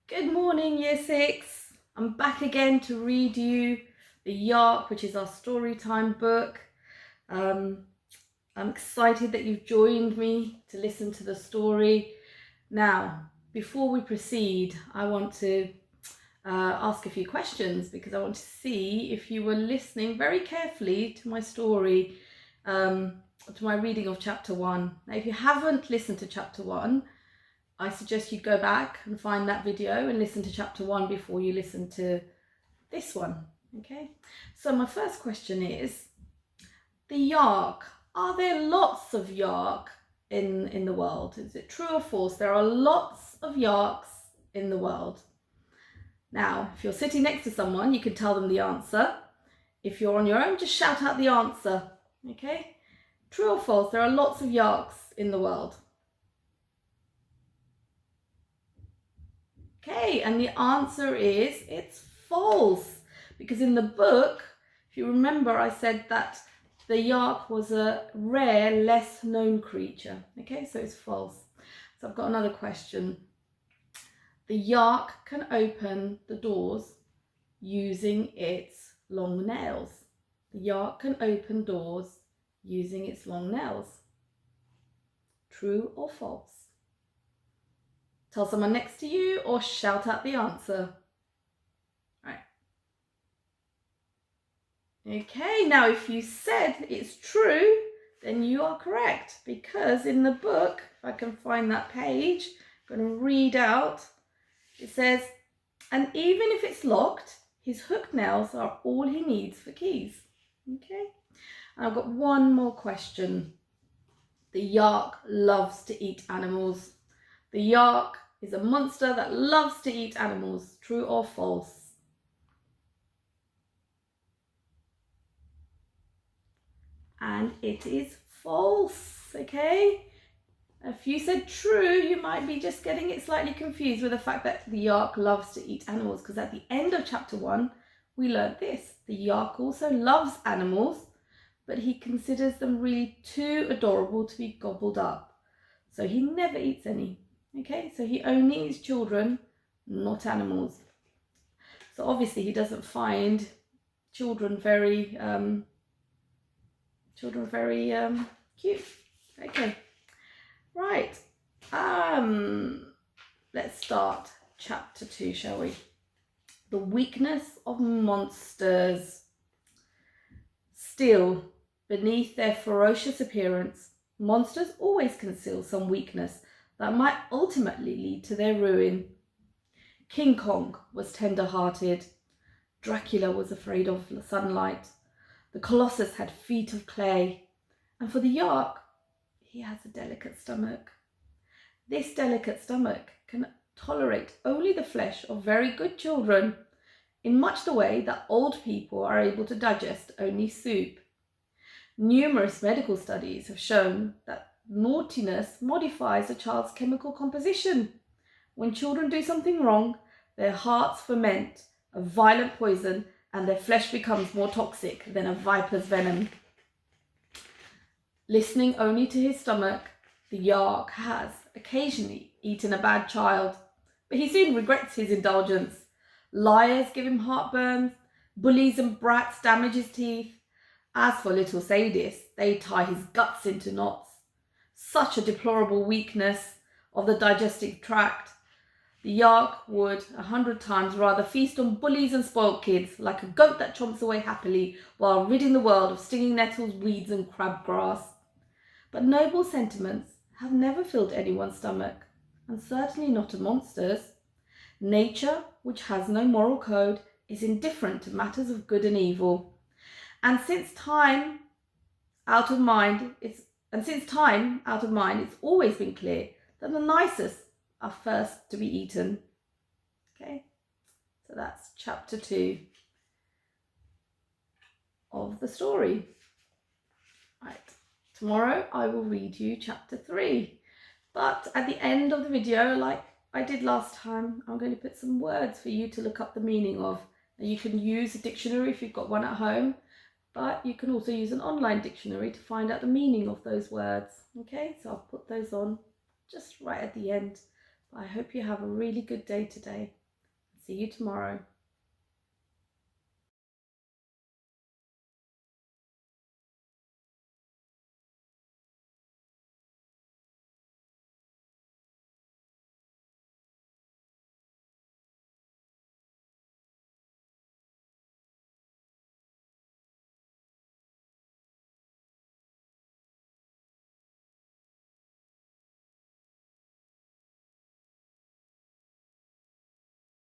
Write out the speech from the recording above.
Good morning, Year 6. I'm back again to read you the Yark, which is our story time book. I'm excited that you've joined me to listen to the story. Now, before we proceed, I want to ask a few questions because I want to see if you were listening very carefully to my story, to my reading of chapter 1. Now, if you haven't listened to chapter 1, I suggest you go back and find that video and listen to chapter 1 before you listen to this one. Okay, so my first question is, the Yark. Are there lots of Yark in the world? Is it true or false? There are lots of Yarks in the world. Now, if you're sitting next to someone, you can tell them the answer. If you're on your own, just shout out the answer. Okay, true or false? There are lots of Yarks in the world. Okay, and the answer is it's false, because in the book, if you remember, I said that the Yark was a rare, less known creature. Okay, so it's false. So I've got another question. The Yark can open the doors using its long nails. The Yark can open doors using its long nails. True or false? Tell someone next to you or shout out the answer. Right. Okay, now if you said it's true, then you are correct, because in the book, if I can find that page, I'm going to read out, it says, and even if it's locked, his hooked nails are all he needs for keys. Okay, and I've got one more question. The Yark loves to eat animals. The Yark is a monster that loves to eat animals. True or false? And it is false. Okay, if you said true, you might be just getting it slightly confused with the fact that the Yark loves to eat animals, because at the end of chapter 1 we learned this. The Yark also loves animals, but he considers them really too adorable to be gobbled up, so he never eats any. Okay, so he only eats children, not animals. So obviously he doesn't find children very cute. Okay, right. Let's start chapter 2, shall we? The weakness of monsters. Still, beneath their ferocious appearance, monsters always conceal some weakness that might ultimately lead to their ruin. King Kong was tender-hearted. Dracula was afraid of sunlight. The Colossus had feet of clay. And for the Yark, he has a delicate stomach. This delicate stomach can tolerate only the flesh of very good children, in much the way that old people are able to digest only soup. Numerous medical studies have shown that naughtiness modifies a child's chemical composition. When children do something wrong, their hearts ferment a violent poison and their flesh becomes more toxic than a viper's venom. Listening only to his stomach, the Yark has occasionally eaten a bad child, but he soon regrets his indulgence. Liars give him heartburn, bullies and brats damage his teeth. As for little sadists, they tie his guts into knots. Such a deplorable weakness of the digestive tract. The Yark would 100 times rather feast on bullies and spoilt kids, like a goat that chomps away happily while ridding the world of stinging nettles, weeds and crabgrass. But noble sentiments have never filled anyone's stomach, and certainly not a monster's. Nature, which has no moral code, is indifferent to matters of good and evil. And since time out of mind, it's always been clear that the nicest are first to be eaten. Okay, so that's chapter 2 of the story. Right, tomorrow I will read you chapter 3. But at the end of the video, like I did last time, I'm going to put some words for you to look up the meaning of. Now, you can use a dictionary if you've got one at home, but you can also use an online dictionary to find out the meaning of those words. Okay, so I'll put those on just right at the end But I hope you have a really good day today. See you tomorrow.